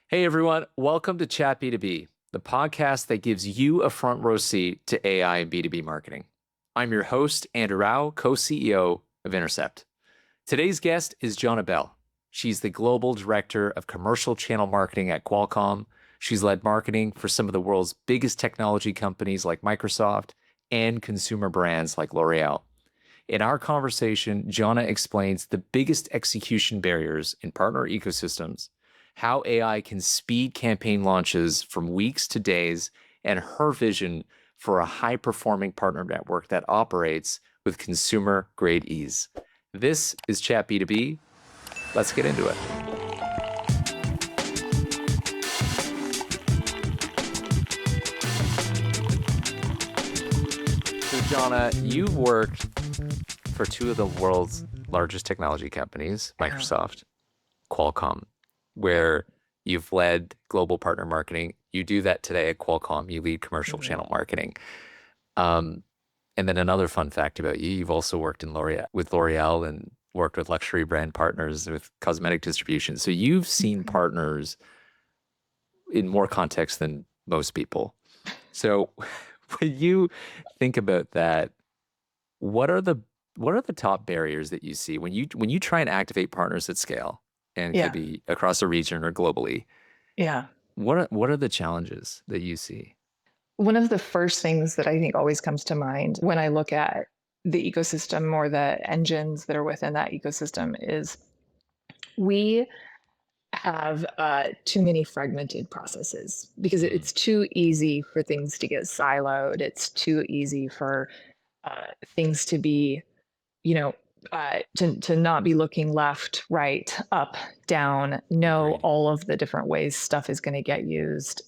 Hey everyone, welcome to Chat B2B, the podcast that gives you a front row seat to AI and B2B marketing. I'm your host, Andrew Rao, co-CEO of Intercept. Today's guest is Jonna Bell. She's the Global Director of Commercial Channel Marketing at Qualcomm. She's led marketing for some of the world's biggest technology companies like Microsoft and consumer brands like L'Oreal. In our conversation, Jonna explains the biggest execution barriers in partner ecosystems, how AI can speed campaign launches from weeks to days, and her vision for a high-performing partner network that operates with consumer-grade ease. This is Chat B2B. Let's get into it. So, Jonna, you've worked for two of the world's largest technology companies, Microsoft, Qualcomm, where you've led global partner marketing. You do that today at Qualcomm. You lead commercial channel marketing. And then another fun fact about you, you've also worked in with L'Oreal and worked with luxury brand partners with cosmetic distribution. So you've seen partners in more context than most people. So when you think about that, what are the top barriers that you see when you try and activate partners at scale, and it could Yeah. be across a region or globally? Yeah. What are the challenges that you see? One of the first things that I think always comes to mind when I look at the ecosystem or the engines that are within that ecosystem is we have too many fragmented processes because Mm, it's too easy for things to get siloed. It's too easy for things to be, you know, to not be looking left, right, up, down, know agreed. all of the different ways stuff is going to get used.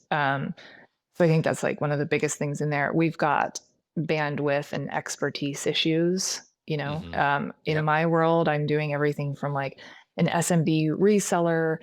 So I think that's like one of the biggest things in there. We've got bandwidth and expertise issues. Hmm. In Yep. my world, I'm doing everything from like an SMB reseller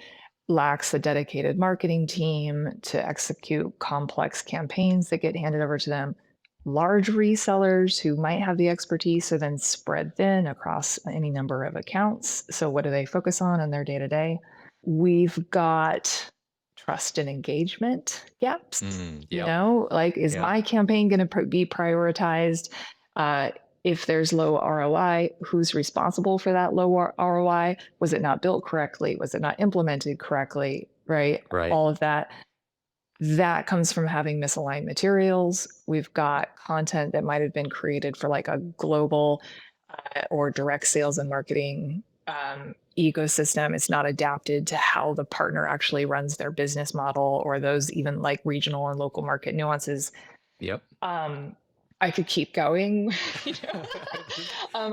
lacks a dedicated marketing team to execute complex campaigns that get handed over to them. Large resellers who might have the expertise are then spread thin across any number of accounts. So, what do they focus on in their day to day? We've got trust and engagement gaps. Yep. Like, is Yep. my campaign going to be prioritized? Uh, if there's low ROI, who's responsible for that low ROI? Was it not built correctly? Was it not implemented correctly? Right? Right. All of that. That comes from having misaligned materials. We've got content that might have been created for like a global or direct sales and marketing ecosystem. It's not adapted to how the partner actually runs their business model or those even like regional and local market nuances. Yep. Um, I could keep going. you know?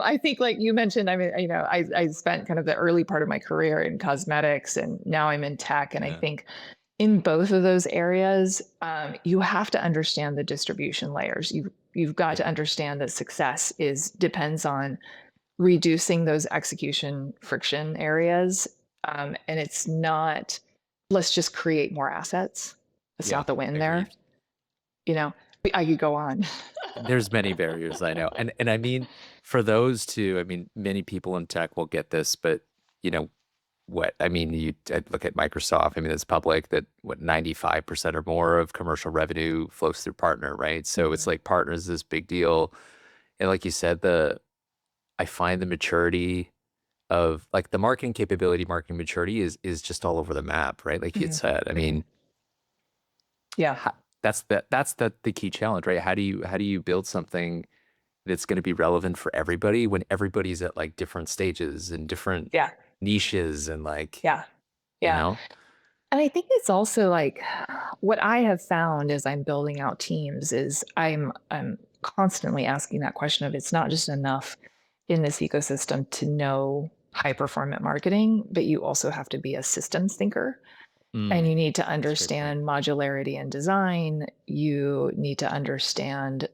I think, like you mentioned, I mean, I spent kind of the early part of my career in cosmetics, and now I'm in tech. And I Yeah. think in both of those areas, you have to understand the distribution layers. You've got to Yep. understand that success is depends on reducing those execution friction areas. And it's not, let's just create more assets. That's Yeah. not the win there. Agreed. You know, I could go on. There's many barriers, I know. And I mean, for those two, I mean, many people in tech will get this, but you know, I look at Microsoft. I mean, it's public that 95% or more of commercial revenue flows through partner, right? So it's Mhm. like partners is this big deal. And like you said, I find the maturity of like the marketing capability, marketing maturity is just all over the map, right? Like you had Mhm. said. I mean, Yeah. how, that's the key challenge, right? How do you build something that's going to be relevant for everybody when everybody's at like different stages and different Yeah. niches and like, Yeah. you Yeah. know? And I think it's also like what I have found as I'm building out teams is I'm constantly asking that question of it's not just enough in this ecosystem to know high performant marketing, but you also have to be a systems thinker. And Mm, you need to that's a great point. understand modularity and design. You need to understand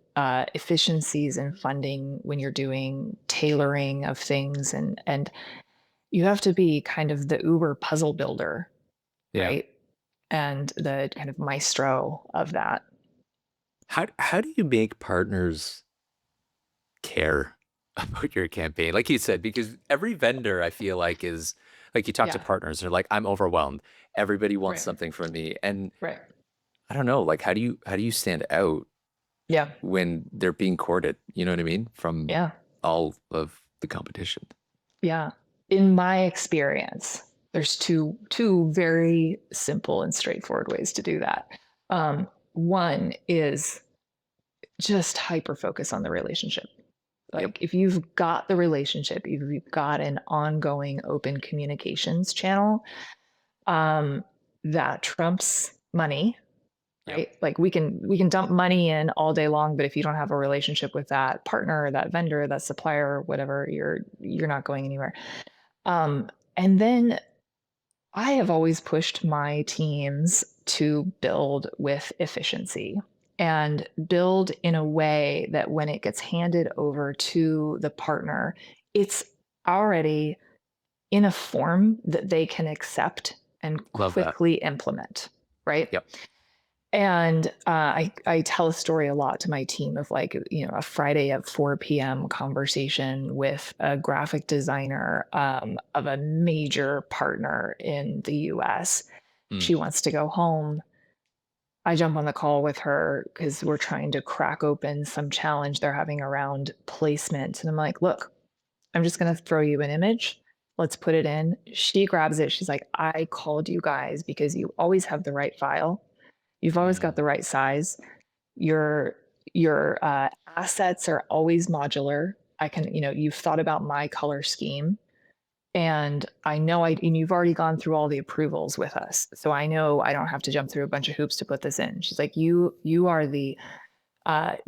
efficiencies and funding when you're doing tailoring of things, and you have to be kind of the Uber puzzle builder, Yeah. right? And the kind of maestro of that. How do you make partners care about your campaign? Like you said, because every vendor I feel like is Like you talk to Yeah. partners, they're like, I'm overwhelmed. Everybody wants Right. something from me. And Right. I don't know, like how do you stand out Yeah. when they're being courted, you know what I mean? From Yeah. all of the competition. Yeah. In my experience, there's two very simple and straightforward ways to do that. One is just hyper focus on the relationship. Yep. Like if you've got the relationship, if you've got an ongoing open communications channel, um, that trumps money, Yep. right? Like we can dump money in all day long, but if you don't have a relationship with that partner, or that vendor, that supplier, or whatever, you're not going anywhere. And then I have always pushed my teams to build with efficiency and build in a way that when it gets handed over to the partner, it's already in a form that they can accept and Love that. quickly implement, right? Yep. And I tell a story a lot to my team of like, a Friday at 4 p.m. conversation with a graphic designer of a major partner in the US. Mm. She wants to go home. I jump on the call with her because we're trying to crack open some challenge they're having around placement. And I'm like, look, I'm just going to throw you an image. Let's put it in. She grabs it. She's like, I called you guys because you always have the right file. You've always got Mm. the right size. Your your assets are always modular. You've thought about my color scheme, and and you've already gone through all the approvals with us, so I know I don't have to jump through a bunch of hoops to put this in. She's like, you are the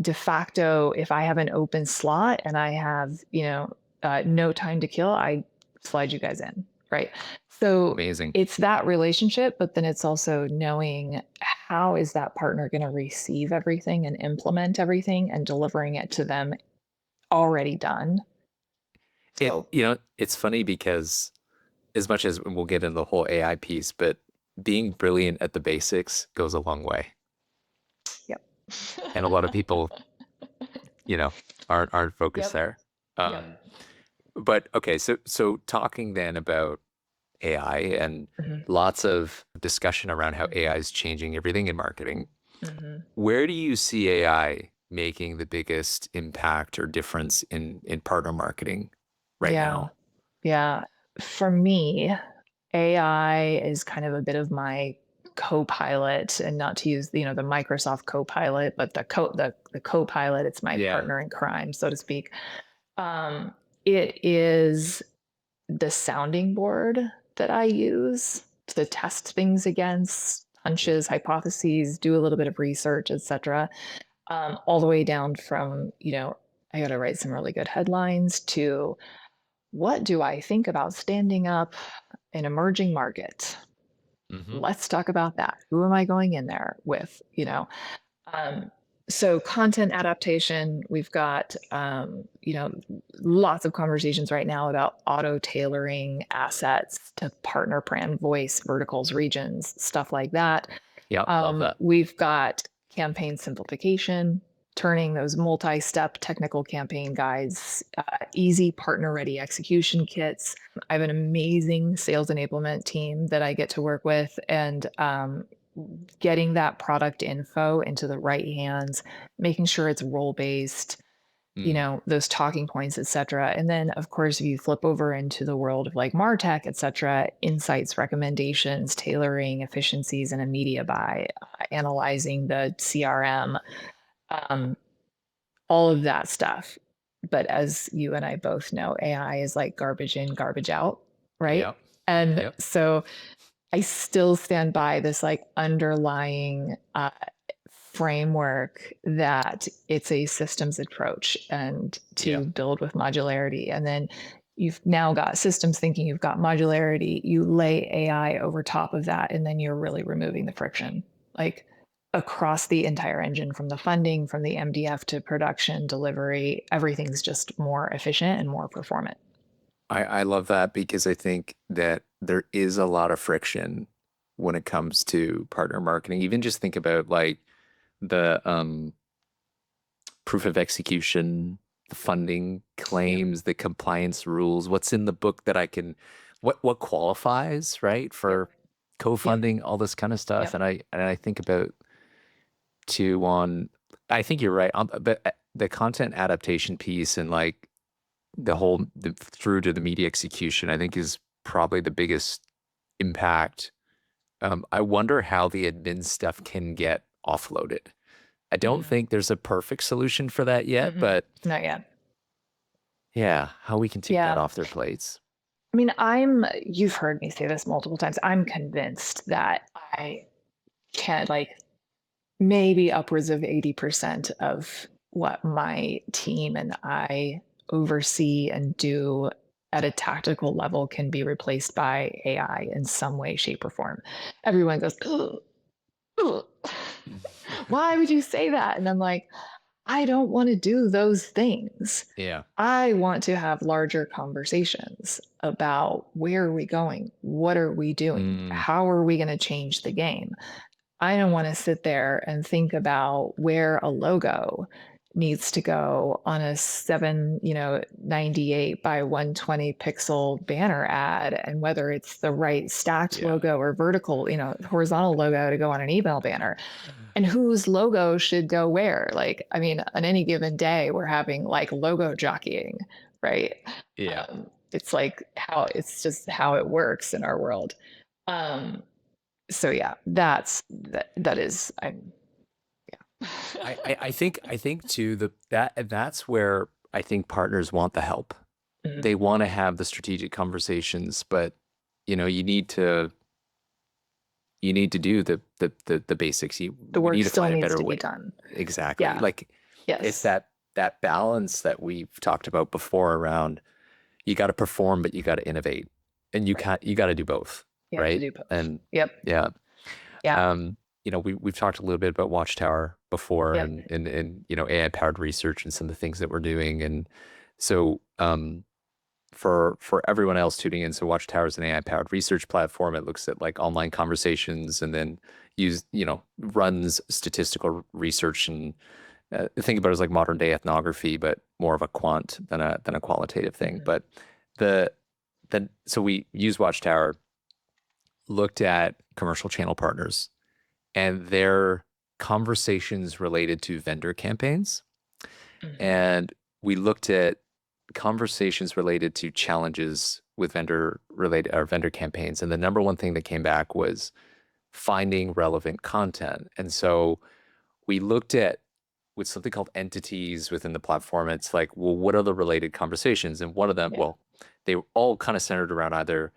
de facto. If I have an open slot and I have no time to kill, I slide you guys in, right? So Amazing. it's that relationship, but then it's also knowing how is that partner going to receive everything and implement everything and delivering it to them already done. So It's funny because as much as we'll get into the whole AI piece, but being brilliant at the basics goes a long way. yep. And a lot of people, you know, aren't focused Yep. there. Yep. Um, but okay, so talking then about AI and Hmm. lots of discussion around how AI is changing everything in marketing. Hmm. Where do you see AI making the biggest impact or difference in partner marketing right Yeah. now? Yeah. For me, AI is kind of a bit of my co-pilot, and not to use, the Microsoft co-pilot, but the co-pilot, it's my Yeah. partner in crime, so to speak. Um, it is the sounding board that I use to test things against Yep. hunches, hypotheses, do a little bit of research, etc. All the way down from, I got to write some really good headlines to what do I think about standing up an emerging market? Hmm. Let's talk about that. Who am I going in there with? Um, so content adaptation, we've got lots of conversations right now about auto tailoring assets to partner brand voice, verticals, regions, stuff like that. Yep. Love that. We've got campaign simplification, turning those multi-step technical campaign guides, easy partner-ready execution kits. I have an amazing sales enablement team that I get to work with, and getting that product info into the right hands, making sure it's role-based, Mm. those talking points, et cetera. And then, of course, if you flip over into the world of like MarTech, et cetera, insights, recommendations, tailoring efficiencies in a media buy, analyzing the CRM, um, all of that stuff. But as you and I both know, AI is like garbage in, garbage out, right? Yep. And Yep. so I still stand by this like underlying framework that it's a systems approach and to Yep. build with modularity. And then you've now got systems thinking, you've got modularity, you lay AI over top of that, and then you're really removing the friction. Like across the entire engine, from the funding, from the MDF to production, delivery, everything's just more efficient and more performant. I love that because I think that there is a lot of friction when it comes to partner marketing. Even just think about like the proof of execution, the funding Yep. claims, the compliance rules, what's in the book that I can what qualifies, right, Yep. for Yep. co-funding, all this kind of stuff. Yep. And I think about too on I think you're right. But the content adaptation piece and like through to the media execution, I think is probably the biggest impact. I wonder how the admin stuff can get offloaded. I don't Mm. think there's a perfect solution for that yet, Mm-mm. but Not yet. yeah, how we can take that Yeah. off their plates. I mean, you've heard me say this multiple times. I'm convinced that I can, like, maybe upwards of 80% of what my team and I oversee and do at a tactical level can be replaced by AI in some way, shape, or form. Everyone goes, "Ugh, ugh. Why would you say that?" And I'm like, I don't want to do those things. Yeah. I want to have larger conversations about where are we going? What are we doing? Mm, How are we going to change the game? I don't want to sit there and think about where a logo needs to go on a 98 by 120 pixel banner ad and whether it's the right stacked yeah. logo or vertical, horizontal logo to go on an email banner and whose logo should go where. Like, I mean, on any given day, we're having like logo jockeying, right? Yeah. It's just how it works in our world. Um, so yeah, that is I'm yeah. I think too that's where I think partners want the help. Mhm. They want to have the strategic conversations, but you know, you need to do the basics. The We work need to still find a needs better to be way. done. Exactly. Yeah. Like it's Yes. that balance that we've talked about before around you got to perform, but you got to innovate, and Right. You got to do both, You have to right? do both. And Yep. yeah, Yeah. we've talked a little bit about Watchtower before, Yep. and AI powered research and some of the things that we're doing, and so for everyone else tuning in, so Watchtower is an AI powered research platform. It looks at like online conversations and then runs statistical research and think about it as like modern day ethnography, but more of a quant than a qualitative thing. Mhm. But the so we use Watchtower, looked at commercial channel partners and their conversations related to vendor campaigns. Mhm. And we looked at conversations related to challenges with vendor campaigns. And the number one thing that came back was finding relevant content. And so we looked at with something called entities within the platform. It's like, well, what are the related conversations? And one of them, Yeah. well, they were all kind of centered around either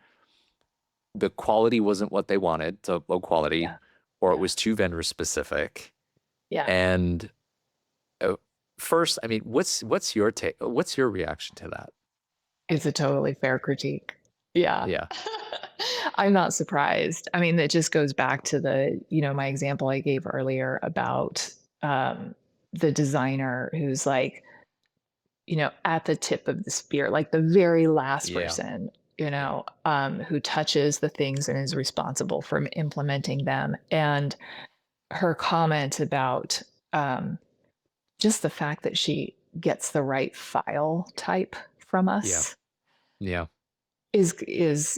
the quality wasn't what they wanted, so low quality, Yeah. or it Yeah. was too vendor specific. Yeah. And first, I mean, what's your take? What's your reaction to that? It's a totally fair critique. Yeah. Yeah, I'm not surprised. I mean, it just goes back to my example I gave earlier about the designer who's like, at the tip of the spear, like the very last yeah, person, yeah, who touches the things and is responsible for implementing them. And her comment about um, just the fact that she gets the right file type from yeah, us yeah, is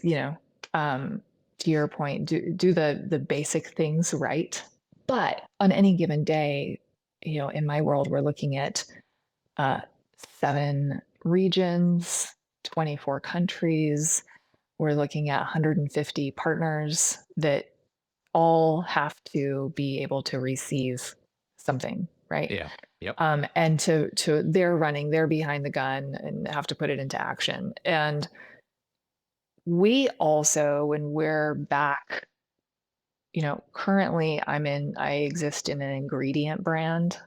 to your point, do the basic things right. But on any given day, in my world, we're looking at uh, 7 regions, 24 countries. We're looking at 150 partners that all have to be able to receive something, right? yeah, yep, And they're behind the gun and have to put it into action. And we also, when we're back, currently I exist in an ingredient brand.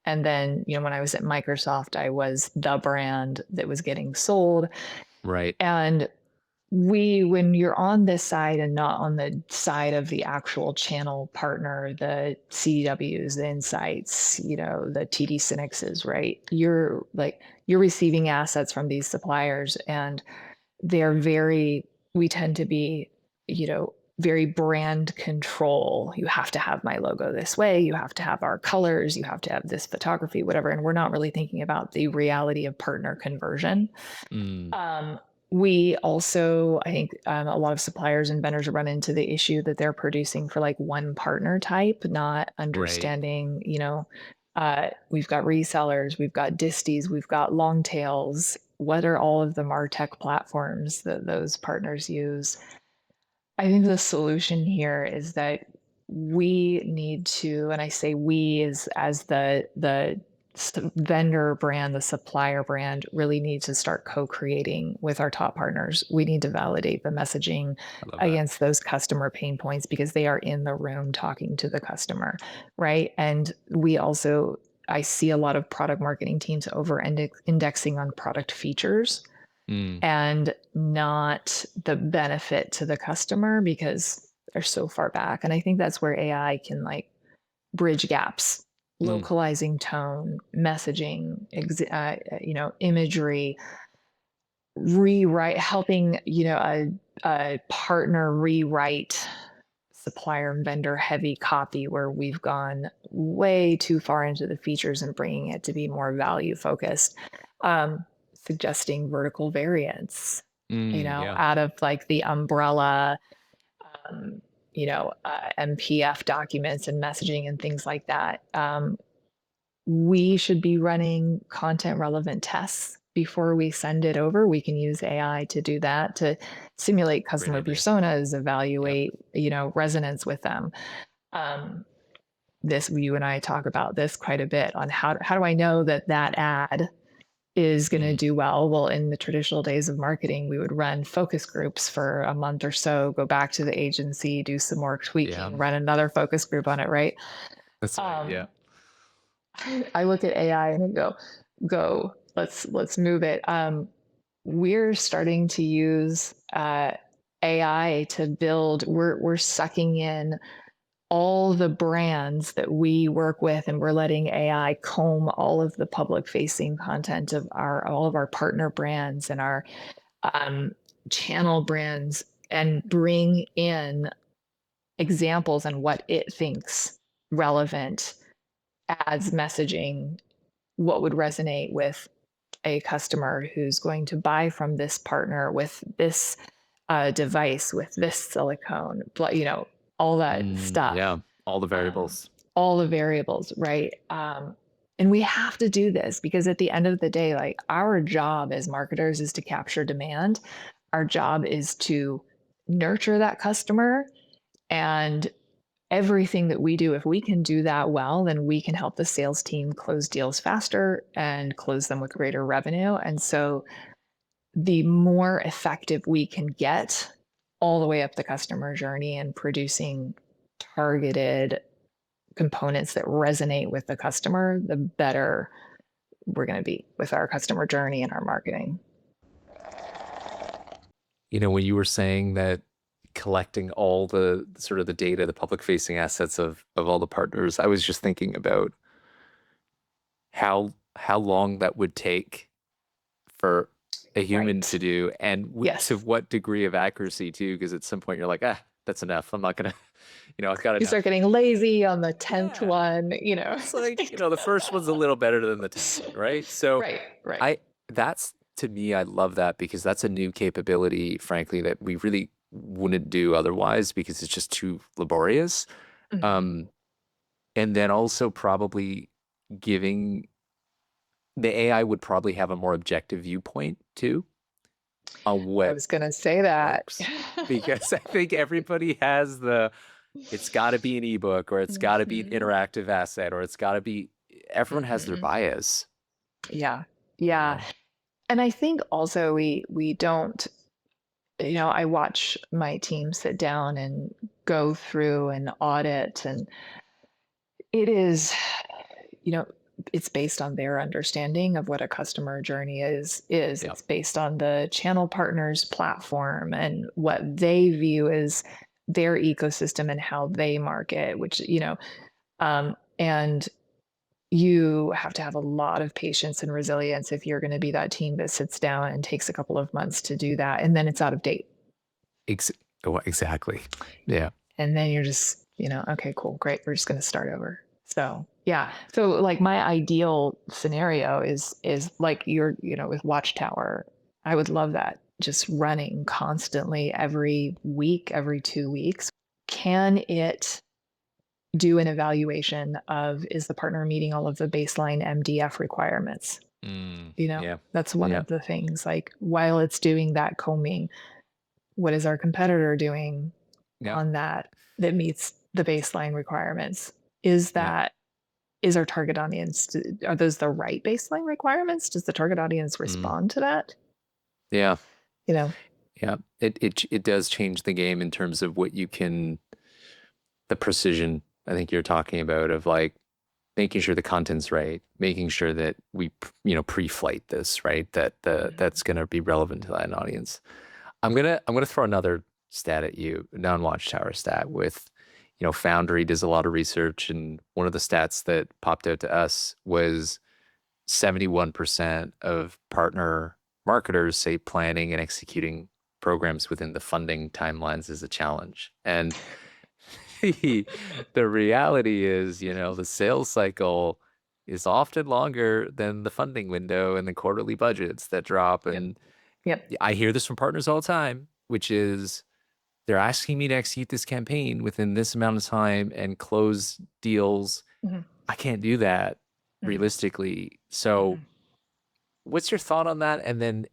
And then, when I was at Microsoft, I was the brand that was getting sold. right, And when you're on this side and not on the side of the actual channel partner, the CDWs, the insights, the TD Synixes, right? You're receiving assets from these suppliers and they're we tend to be, very brand control. You have to have my logo this way. You have to have our colors. You have to have this photography, whatever. And we're not really thinking about the reality of partner conversion. mm, Um, We also, I think, a lot of suppliers and vendors run into the issue that they're producing for like one partner type, not Right. understanding, we've got resellers, we've got disties, we've got long tails. What are all of the MarTech platforms that those partners use? I think the solution here is that we need to, and I say we as the vendor brand, the supplier brand, really need to start co-creating with our top partners. We need to validate the messaging I love that. against those customer pain points because they are in the room talking to the customer, right? And we also, I see a lot of product marketing teams over indexing on product features Mm, and not the benefit to the customer because they're so far back. And I think that's where AI can like bridge gaps, mm, localizing tone, messaging, imagery, rewrite, helping, a partner rewrite supplier and vendor heavy copy where we've gone way too far into the features and bringing it to be more value focused. Suggesting vertical variants, yeah. out of like the umbrella, MPF documents and messaging and things like that. We should be running content relevant tests before we send it over. We can use AI to do that, to simulate Great customer idea. personas, Yep. evaluate, resonance with them. Um, this you and I talk about this quite a bit on how do I know that that ad is going to Mm, do well? Well, in the traditional days of marketing, we would run focus groups for a month or so, go back to the agency, do some more yeah. tweaking, run another focus group on it, right? That's right. Yeah. Um, I look at AI and I go, let's move it. We're starting to use AI to build. We're sucking in all the brands that we work with, and we're letting AI comb all of the public facing content of our all of our partner brands and our um, channel brands, and bring in examples and what it thinks relevant ads messaging, what would resonate with a customer who's going to buy from this partner with this device, with this silicone, all that Yeah. stuff, All the um, variables. all the variables, right? And we have to do this because at the end of the day, like our job as marketers is to capture demand. Our job is to nurture that customer, and everything that we do, if we can do that well, then we can help the sales team close deals faster and close them with greater revenue. And so the more effective we can get all the way up the customer journey and producing targeted components that resonate with the customer, the better we're going to be with our customer journey and our marketing. When you were saying that collecting all the sort of the data, the public facing assets of all the partners, I was just thinking about how long that would take for a human Right. to do and to Yes. what degree of accuracy too, because at some point you're like, that's enough. I'm not gonna, I've got You start enough. getting lazy on the 10th Yeah. one. It's like, the first one's a little better than the 10th one, right? So Right, right. I that's to me, I love that because that's a new capability, frankly, that we really wouldn't do otherwise because it's just too laborious. Mhm. Um, and then also probably giving the AI would probably have a more objective viewpoint too on I what was gonna say that. works. Because I think everybody has it's got to be an ebook or it's got to be an Mhm, interactive asset or it's got to be, everyone has their mhm. bias, Yeah, you yeah, know? and I think also we don't, I watch my team sit down and go through and audit, and it is, you know, it's based on their understanding of what a customer journey is. Yeah. It's based on the channel partners platform and what they view as their ecosystem and how they market, which, and you have to have a lot of patience and resilience if you're going to be that team that sits down and takes a couple of months to do that. And then it's out of date. Ex oh, exactly. Yeah. And then you're just, okay, cool, great. We're just going to start over. So, yeah. So like my ideal scenario is like with Watchtower. I would love that. just running constantly every week, every 2 weeks, can it do an evaluation of, is the partner meeting all of the baseline MDF requirements? Yeah. That's one Yeah. of the things, like, while it's doing that combing, what is our competitor doing Yeah. on that meets the baseline requirements? Is Yeah. that is our target audience, are those the right baseline requirements? Does the target audience Mm. respond to that? Yeah. You know? Yeah. It does change the game in terms of what you can, the precision I think you're talking about of like making sure the content's right, making sure that we, pre-flight this, right? That's Mhm. going to be relevant to that audience. I'm gonna throw another stat at you, non-Watchtower stat with, Foundry does a lot of research, and one of the stats that popped out to us was 71% of partner marketers say planning and executing programs within the funding timelines is a challenge. And the reality is, the sales cycle is often longer than the funding window and the quarterly budgets that drop. Yep. And Yep. I hear this from partners all the time, which is they're asking me to execute this campaign within this amount of time and close deals. Mhm. I can't do that Mhm. realistically. So, Mhm. what's your thought on that? And then,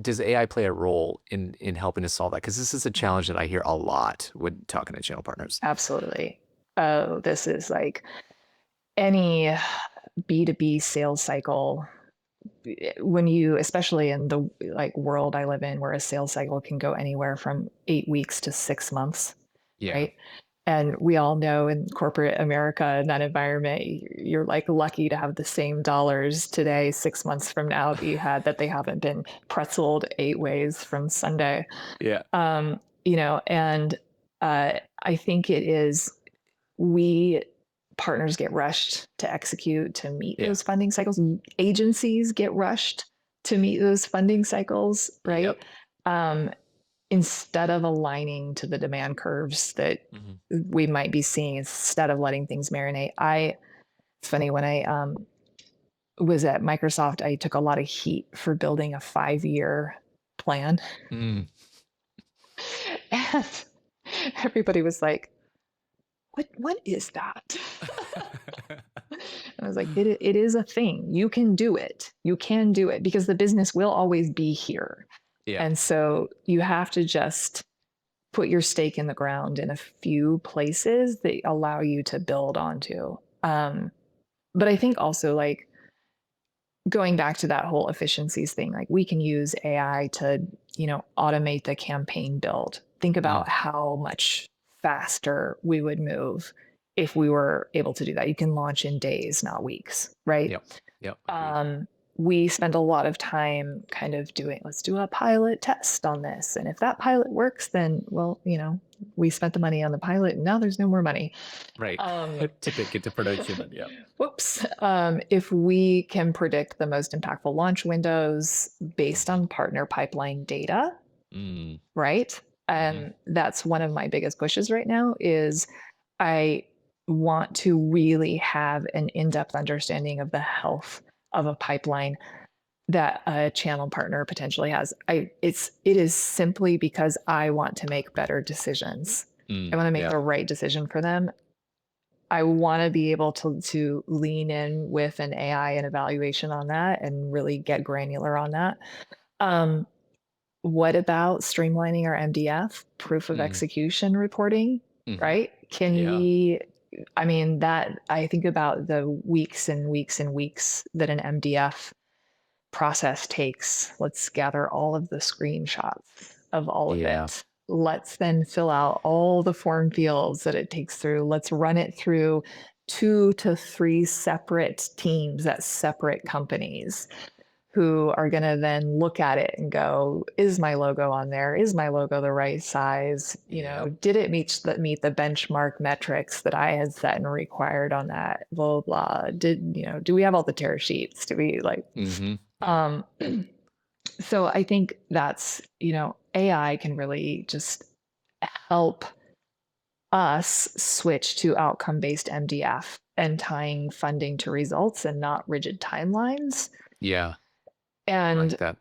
does AI play a role in helping to solve that? Because this is a Mhm. challenge that I hear a lot when talking to channel partners. Absolutely. Oh, this is like any B2B sales cycle. When you, especially in the like world I live in, where a sales cycle can go anywhere from 8 weeks to 6 months, Yeah. right? And we all know in corporate America, in that environment, you're like lucky to have the same dollars today, 6 months from now, that they haven't been pretzeled 8 ways from Sunday. Yeah. And I think it is, we partners get rushed to execute to meet Yeah. those funding cycles. Agencies get rushed to meet those funding cycles, right? Yep. Um, Instead of aligning to the demand curves that Hmm. we might be seeing, instead of letting things marinate. It's funny, when I was at Microsoft, I took a lot of heat for building a 5-year plan. Mm. And everybody was like, what is that? I was like, it is a thing. You can do it. You can do it, because the business will always be here. Yeah. And so you have to just put your stake in the ground in a few places that allow you to build onto. But I think also, like, going back to that whole efficiencies thing, like, we can use AI to, automate the campaign build. Think Mm. about how much faster we would move if we were able to do that. You can launch in days, not weeks, right? Yep. Yep. Agreed. um, we spend a lot of time kind of doing, let's do a pilot test on this. And if that pilot works, then, well, we spent the money on the pilot and now there's no more money. Right. Um, Tip it, get to production then. Yeah. Whoops. If we can predict the most impactful launch windows based Hmm. on partner pipeline data, Mm. right? Hmm. That's one of my biggest pushes right now. Is I want to really have an in-depth understanding of the health of a pipeline that a channel partner potentially has. It is simply because I want to make better decisions. I Mm. want to make Yeah. the right decision for them. I want to be able to lean in with an AI and evaluation on that and really get granular on that. Um, what about streamlining our MDF, proof of Mm. execution reporting, Hmm. right? Can Yeah. we, I mean, that I think about the weeks and weeks and weeks that an MDF process takes. Let's gather all of the screenshots of all of Yeah. it. Let's then fill out all the form fields that it takes through. Let's run it through 2 to 3 separate teams at separate companies, who are going to then look at it and go, is my logo on there? Is my logo the right size? Yep. Did it meet the benchmark metrics that I had set and required on that? Blah, blah, blah. Do we have all the tear sheets? Do we, like, Hmm. Yeah. um, so I think that's, AI can really just help us switch to outcome based MDF and tying funding to results and not rigid timelines. Yeah. I like And that.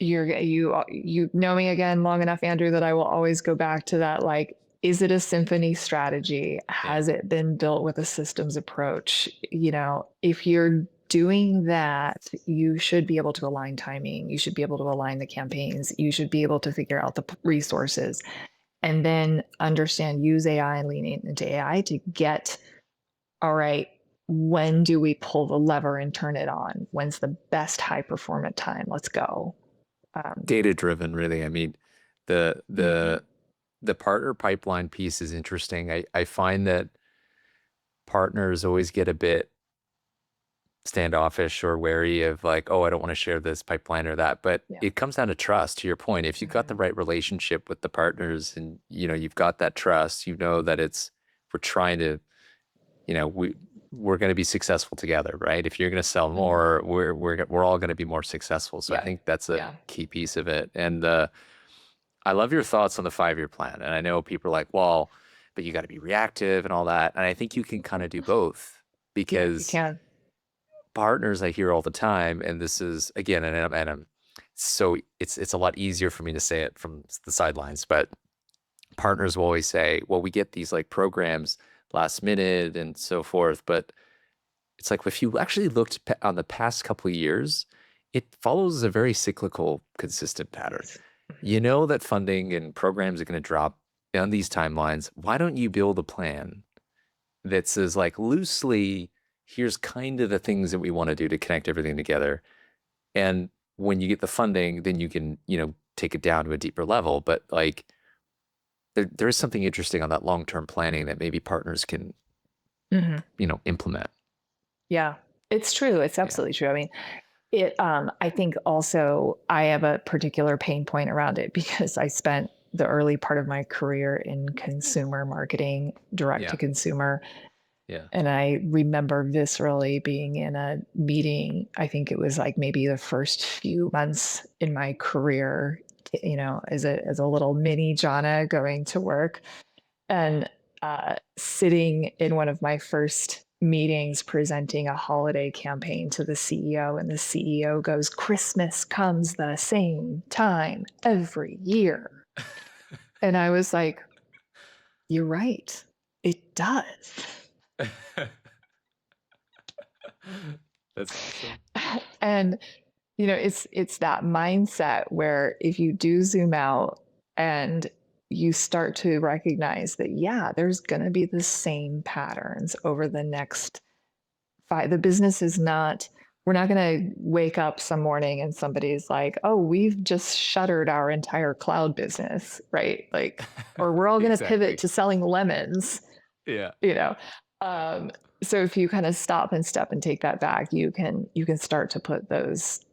You know me again long enough, Andrew, that I will always go back to that. Like, is it a symphony strategy? Yeah. Has it been built with a systems approach? You know, if you're doing that, you should be able to align timing. You should be able to align the campaigns. You should be able to figure out the resources and then understand, use AI and lean into AI to get, all right, when do we pull the lever and turn it on? When's the best high performant time? Let's go. Data driven, really. I mean, the Mhm. the the partner pipeline piece is interesting. I find that partners always get a bit standoffish or wary of like, oh, I don't want to share this pipeline or that. But Yeah. it comes down to trust, to your point. If you've got the Mhm. right relationship with the partners and you've got that trust, you know that we're trying to, we're going to be successful together, right? If you're going to sell Mhm. more, we're all going to be more successful. So I Yeah. think that's a Yeah. key piece of it. And I love your thoughts on the 5-year plan. And I know people are like, well, but you got to be reactive and all that. And I think you can kind of do both Yeah, you because can. partners I hear all the time, and this is again, and I'm so it's a lot easier for me to say it from the sidelines, but partners will always say, well, we get these like programs last minute and so forth, but it's like if you actually looked on the past couple of years, it follows a very cyclical, consistent pattern. Yes. You Mhm. know that funding and programs are going to drop on these timelines. Why don't you build a plan that says like loosely, here's kind of the things that we want to do to connect everything together. And when you get the funding, then you can, take it down to a deeper level. But like there is something interesting on that long-term planning that maybe partners can, Mhm. implement. Yeah. It's true. It's Yeah. absolutely true. I mean, I think also I have a particular pain point around it because I spent the early part of my career in consumer marketing, direct to Yeah. consumer. Yeah. And I remember viscerally being in a meeting. I think it was like maybe the first few months in my career, as a little mini Jonna going to work and sitting in one of my first meetings presenting a holiday campaign to the CEO. And the CEO goes, Christmas comes the same time every year. And I was like, you're right. It does. That's awesome. And it's that mindset where if you do zoom out and you start to recognize that, yeah, there's going to be the same patterns over the next five. The business is not, we're not going to wake up some morning and somebody's like, oh, we've just shuttered our entire cloud business, right? Like, or we're all going to pivot Exactly. to selling lemons, Yeah. you know. Yeah. So if you kind of stop and step and take that back, you can start to put those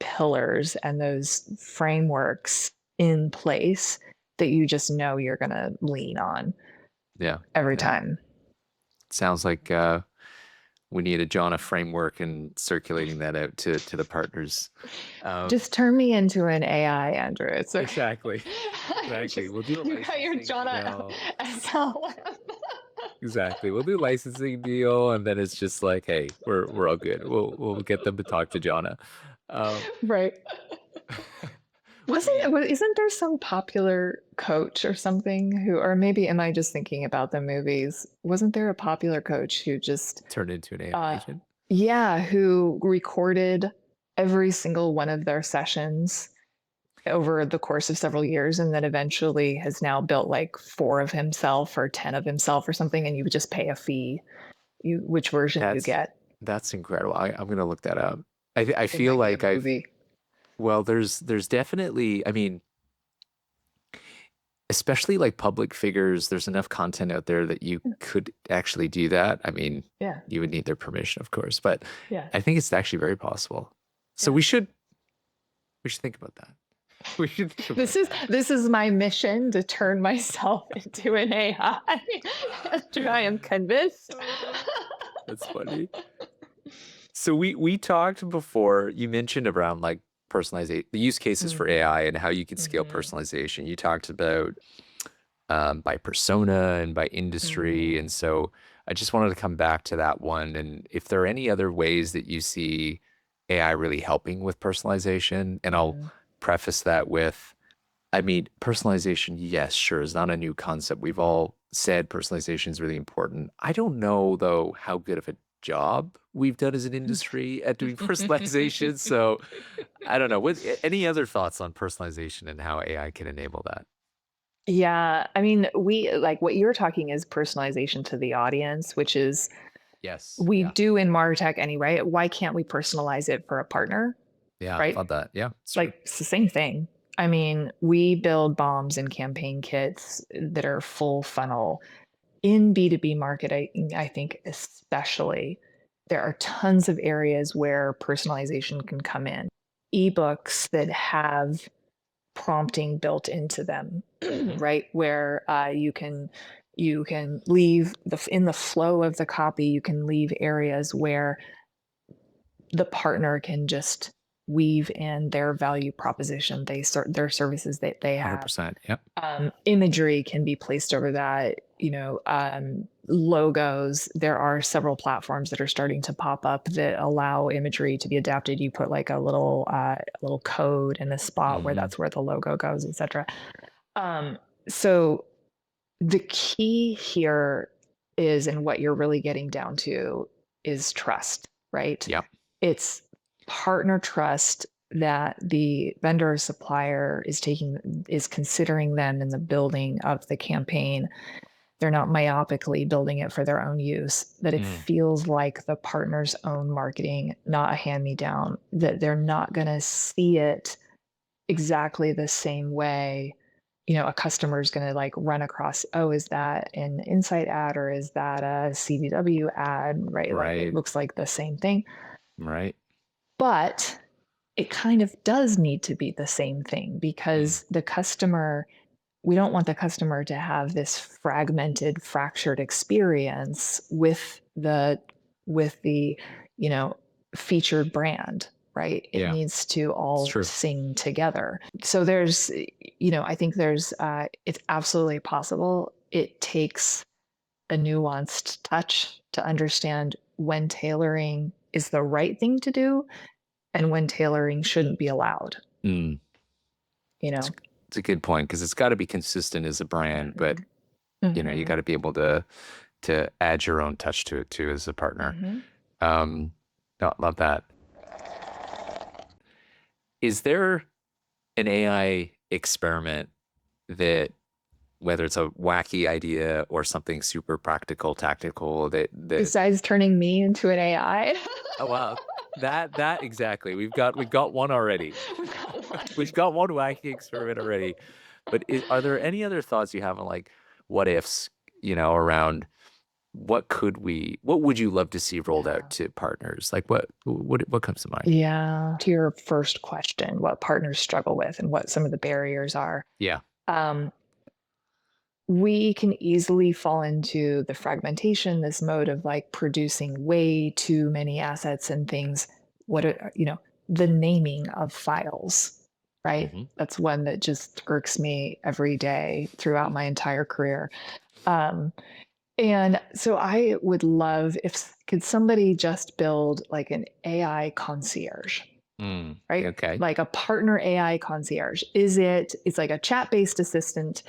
pillars and those frameworks in place that you just know you're going to lean on Yeah. every Yeah. time. Sounds like we need a Jonna framework and circulating that out to the partners. Um, Just turn me into an AI, Andrew. It's okay. exactly. Exactly. Just We'll do a you got your licensing Jonna deal. SLM. Exactly. We'll do a licensing deal, and then it's just like, hey, we're all good. We'll get them to talk to Jonna. Um, Right. we Isn't there some popular coach or something who, or maybe am I just thinking about the movies? Wasn't there a popular coach who just, turned into an AI uh, agent. yeah, who recorded every single one of their sessions over the course of several years and then eventually has now built like four of himself or 10 of himself or something, and you would just pay a fee, which version you That's get. that's incredible. I'm gonna look that up. I It feel might be a like movie. there's definitely, I mean, especially like public figures, there's enough content out there that you could actually do that. I mean, Yeah. you would need their permission, of course, but Yeah. I think it's actually very possible. So Yeah. we should think about that. We should think This about is that. this is my mission to turn myself into an AI. After I am convinced. That's funny. So we talked before, you mentioned around like personalization, the use cases for Mhm. AI and how you can scale Mhm. personalization. You talked about by persona and by industry. Mhm. And so I just wanted to come back to that one. And if there are any other ways that you see AI really helping with personalization, and I'll Mhm. preface that with, I mean, personalization, yes, sure, is not a new concept. We've all said personalization is really important. I don't know, though, how good of a job we've done as an industry at doing personalization. So I don't know. Any other thoughts on personalization and how AI can enable that? Yeah, I mean, we like what you're talking is personalization to the audience, which is Yes. we Yeah. do in MarTech anyway. Why can't we personalize it for a partner, Yeah. right? Love that. Yeah. It's true. Like it's the same thing. I mean, we build bombs and campaign kits that are full funnel in B2B marketing. I think especially there are tons of areas where personalization can come in. Ebooks that have prompting built into them, Hmm. right? Where you can leave in the flow of the copy, you can leave areas where the partner can just weave in their value proposition, their services that they have. 100%. Yep. Imagery can be placed over that, logos. There are several platforms that are starting to pop up that allow imagery to be adapted. You put like a little code in the spot where Hmm. that's where the logo goes, etc. Um, so the key here is, and what you're really getting down to is trust, right? Yep. It's partner trust that the vendor or supplier is considering them in the building of the campaign. They're not myopically building it for their own use, that it Mm. feels like the partner's own marketing, not a hand me down, that they're not going to see it exactly the same way. A customer is going to like run across, oh, is that an Insight ad or is that a CDW ad? Right. Like it Right. looks like the same thing. Right. But it kind of does need to be the same thing Mm. because we don't want the customer to have this fragmented, fractured experience with the, you know, featured brand, right? It Yeah. needs to It's all true. sing together. So I think it's absolutely possible. It takes a nuanced touch to understand when tailoring is the right thing to do and when tailoring shouldn't be allowed, Mm. you It's, know? it's a good point because it's got to be consistent as a brand, but Mhm. you Mhm. got to be able to add your own touch to it too as a partner. Mhm. Um, no, love that. Is there an AI experiment that, whether it's a wacky idea or something super practical, tactical, that Besides turning me into an AI. oh wow, that exactly. We've got one already. We got one. We've got one wacky experiment already. But are there any other thoughts you have on like what ifs, around what would you love to see rolled out Yeah. to partners? Like what comes to mind? Yeah. To your first question, what partners struggle with and what some of the barriers are. Yeah. Um, we can easily fall into the fragmentation, this mode of like producing way too many assets and things. The naming of files, right? Hmm. That's one that just irks me every day throughout my entire career. Um, and so I would love if could somebody just build like an AI concierge, Mm. right? Okay. Like a partner AI concierge. It's like a chat-based assistant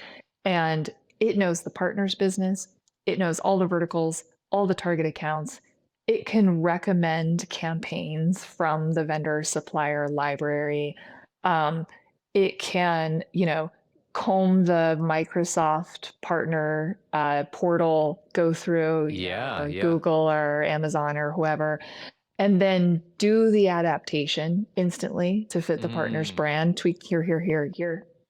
and it knows the partner's business. It knows all the verticals, all the target accounts. It can recommend campaigns from the vendor supplier library. Um, it can, comb the Microsoft partner portal, go through, Yeah, or yeah. Google or Amazon or whoever, and then do the adaptation instantly to fit the partner's Mm. brand, tweak here.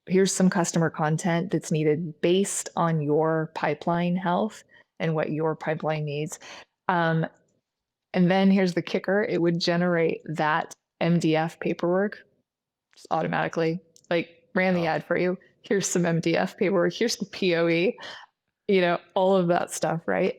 Here's some customer content that's needed based on your pipeline health and what your pipeline needs. Um, and then here's the kicker, it would generate that MDF paperwork just automatically, like ran the Oh, ad for you. Here's some MDF paperwork. Here's the POE, all of that stuff, right?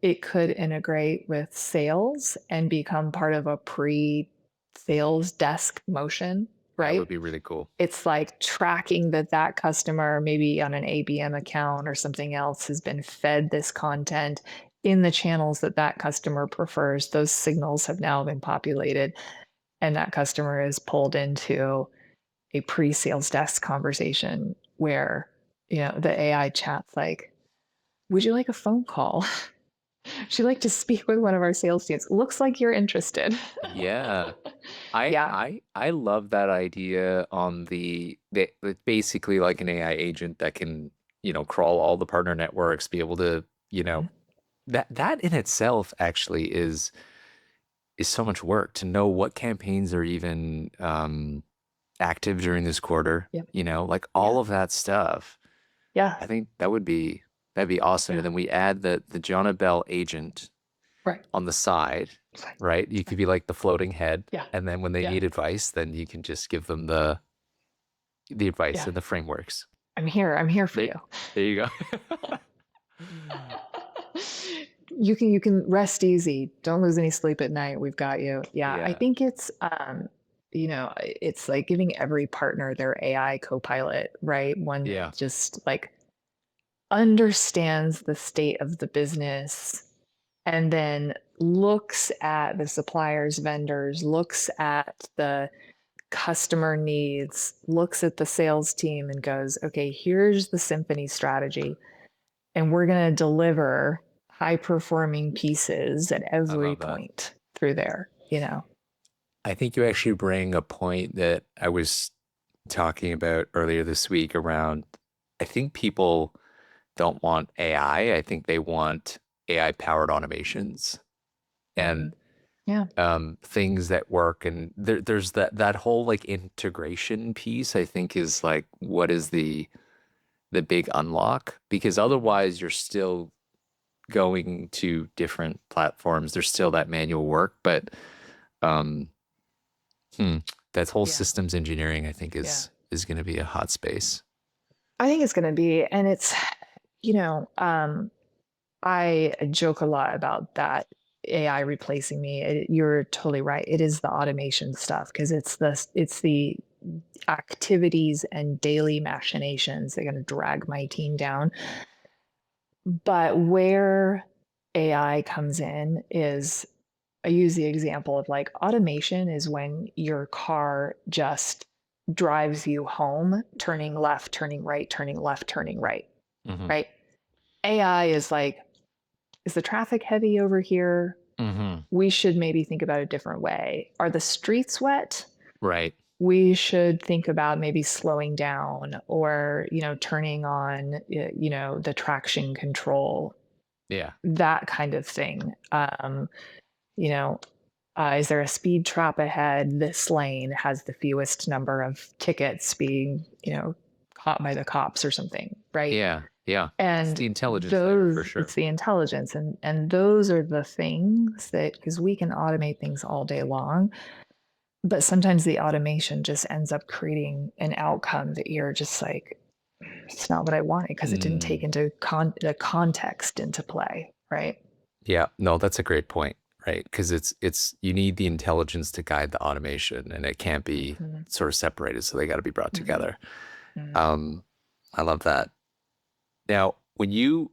It could integrate with sales and become part of a pre-sales desk motion, that right? would be really cool. It's like tracking that customer, maybe on an ABM account or something else, has been fed this content in the channels that customer prefers. Those signals have now been populated, and that customer is pulled into a pre-sales desk conversation where, the AI chat's like, would you like a phone call? Would you like to speak with one of our sales teams? Looks like you're interested. Yeah. I Yeah. I I love that idea on the basically like an AI agent that can, crawl all the partner networks, be able to, Mhm. that in itself actually is so much work to know what campaigns are even active during this quarter, Yep. like Yeah. all of that stuff. Yeah. I think that'd be awesome. And Yeah. then we add the Jonna Bell agent Right. on the side, It's fine. right? You It's could fine. be like the floating head, Yeah. and then when they Yeah. need advice, then you can just give them the advice Yeah. and the frameworks. I'm here. I'm here for There, you. there you go. You can rest easy. Don't lose any sleep at night. We've got you. Yeah, I Yeah, think it's like giving every partner their AI co-pilot, right? One yeah. that just like understands the state of the business and then looks at the suppliers, vendors, looks at the customer needs, looks at the sales team and goes, okay, here's the symphony strategy. And we're going to deliver high performing pieces at I every love that. point through there. I think you actually bring a point that I was talking about earlier this week around, I think people don't want AI. I think they want AI powered automations Hmm. and Yeah. things that work. And there's that whole like integration piece, I think is like what is the big unlock because Mhm. otherwise you're still going to different platforms. There's still that manual work, but um, hmm, that whole Yeah. systems engineering, I think, Yeah. is going to be a hot space. I think it's going to be, and it's, you know, um, I joke a lot about that AI replacing me. You're totally right. It is the automation stuff because it's the activities and daily machinations that are going to drag my team down. But where AI comes in is I use the example of like automation is when your car just drives you home, turning left, turning right, turning left, turning right, Hmm. right? AI is like, is the traffic heavy over here? Hmm. We should maybe think about a different way. Are the streets wet? Right. We should think about maybe slowing down or, turning on, the traction control, Yeah. that kind of thing. You know, is there a speed trap ahead? This lane has the fewest number of tickets being, caught by the cops or something, right? Yeah. Yeah. It's And the intelligence there for those, sure. it's the intelligence, and those are the things that because we can automate things all day long, but sometimes the automation just ends up creating an outcome that you're just like, it's not what I wanted because it didn't take Mm. into the context into play, right? Yeah. No, that's a great point, right? Because it's you need the intelligence to guide the automation, and it can't be Mhm, sort of separated, so they got to be brought mhm, together. mhm, Um, I love that. Now, when you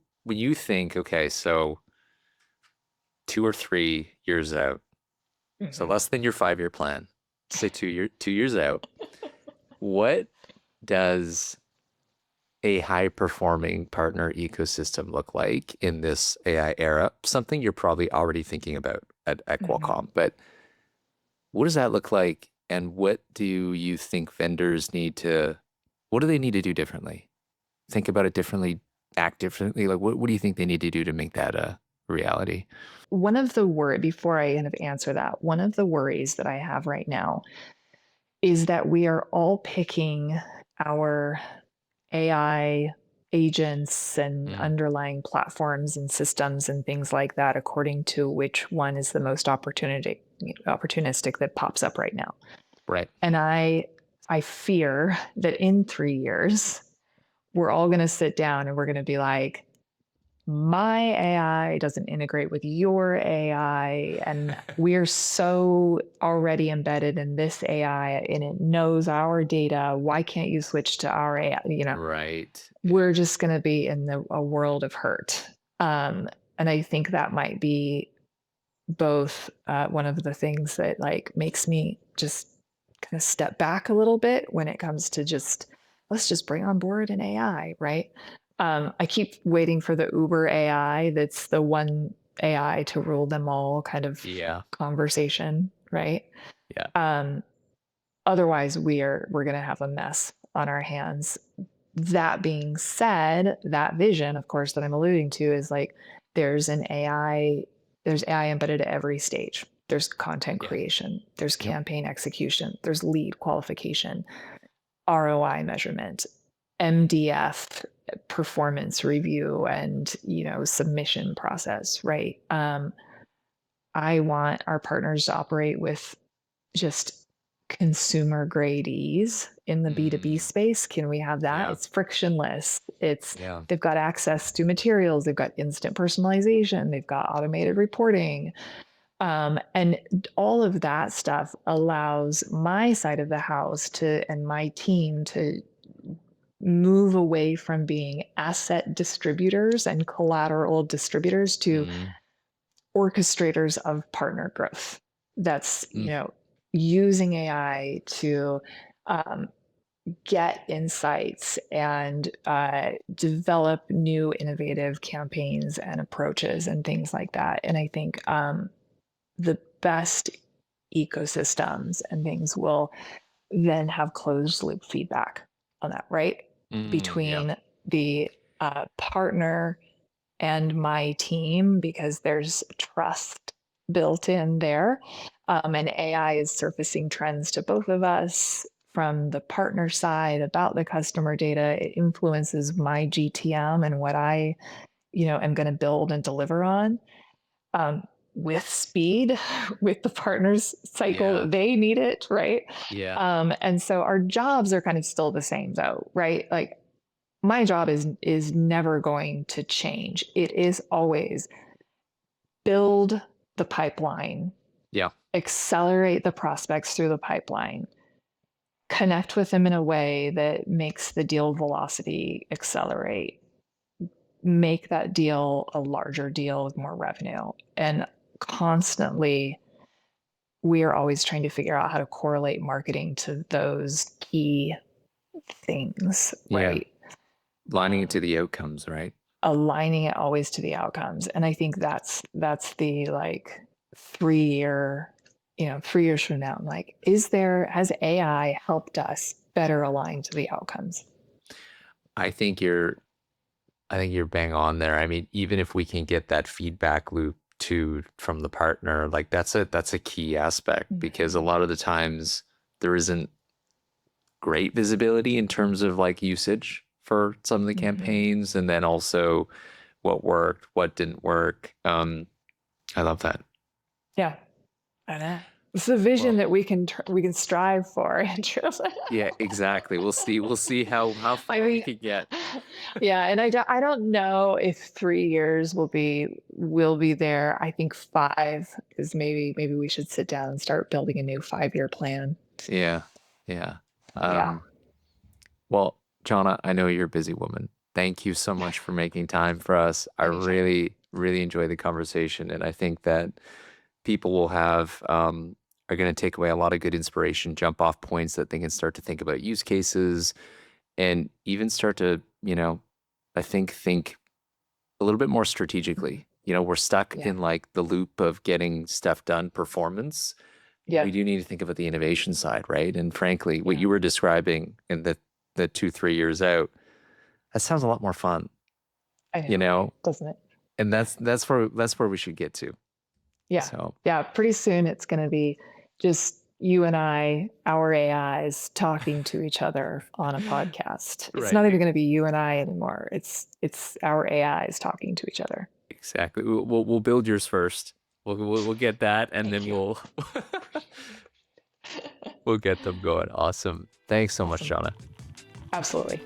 think, okay, so 2 or 3 years out, so mhm. less than your 5-year plan, say 2 years out, what does a high performing partner ecosystem look like in this AI era? Something you're probably already thinking about at Mhm. Qualcomm, but what does that look like? And what do you think vendors what do they need to do differently? Think about it differently, act differently. Like, what do you think they need to do to make that a reality? One of the before I kind of answer that, one of the worries that I have right now is that we are all picking our AI agents and Mm, underlying platforms and systems and things like that according to which one is the most opportunistic that pops up right now. right. And I fear that in 3 years we're all going to sit down and we're going to be like, my AI doesn't integrate with your AI. And we're so already embedded in this AI and it knows our data. Why can't you switch to our AI? Right. Yeah. We're just going to be in a world of hurt. And I think that might be both one of the things that like makes me just kind of step back a little bit when it comes to just, let's just bring on board an AI, right? I keep waiting for the Uber AI that's the one AI to rule them all kind of Yeah. conversation, right? Yeah. Um, Otherwise, we're going to have a mess on our hands. That being said, that vision, of course, that I'm alluding to is like there's AI embedded at every stage. There's content Yeah. creation, there's Yep. campaign execution, there's lead qualification, ROI measurement, MDF, performance review, and submission process, right? I want our partners to operate with just consumer grade ease in the B2B Mm, space. Can we have that? yeah. It's frictionless. Yeah. They've got access to materials, they've got instant personalization, they've got automated reporting. And all of that stuff allows my side of the house and my team to move away from being asset distributors and collateral distributors to Mm, orchestrators of partner growth. That's, mm, using AI to um, get insights and develop new innovative campaigns and approaches and things like that. And I think the best ecosystems and things will then have closed loop feedback on that, right? yeah. Between the partner and my team, because there's trust built in there. And AI is surfacing trends to both of us from the partner side about the customer data. It influences my GTM and what I, am going to build and deliver on. With speed, with the partners cycle Yeah. that they need it, right? Yeah. And so our jobs are kind of still the same though, right? Like my job is never going to change. It is always build the pipeline, Yeah. accelerate the prospects through the pipeline, connect with them in a way that makes the deal velocity accelerate, make that deal a larger deal with more revenue. And constantly, we are always trying to figure out how to correlate marketing to those key things, Yeah. right? Lining it to the outcomes, right? Aligning it always to the outcomes. And I think that's the like 3 year, 3 years from now, like, has AI helped us better align to the outcomes? I think you're I think you're bang on there. I mean, even if we can get that feedback loop to from the partner, like that's a key aspect because a Mhm. lot of the times there isn't great visibility in terms of like usage for some of the Mhm. campaigns and then also what worked, what didn't work. I love that. Yeah, I know. It's a vision Well, that we can strive for, Andrew. yeah, exactly. We'll see how I far we mean, can get. yeah, and I don't know if 3 years will be there. I think 5 is maybe we should sit down and start building a new 5 year plan. Yeah. Yeah. Yeah. Um, well, Jonna, I know you're a busy woman. Thank you so much for making time for us. I Anytime. really, really enjoy the conversation, and I think that people will have are going to take away a lot of good inspiration, jump off points that they can start to think about use cases, and even start to, I think a little bit more Mhm. strategically. We're stuck Yeah. in like the loop of getting stuff done, performance. We Yeah. do need to think about the innovation side, right? And frankly, what Yeah. you were describing in the 2, 3 years out, that sounds a lot more fun, I you know, know? doesn't it? And that's where we should get to. Yeah. So Yeah. Pretty soon it's going to be just you and I, our AIs talking to each other on a podcast. It's right, not even going to be you and I anymore. It's our AIs talking to each other. exactly. We'll build yours first. We'll get that, and Thank then you. we'll get them going. Awesome. Thanks so much, Awesome. Shauna. Absolutely.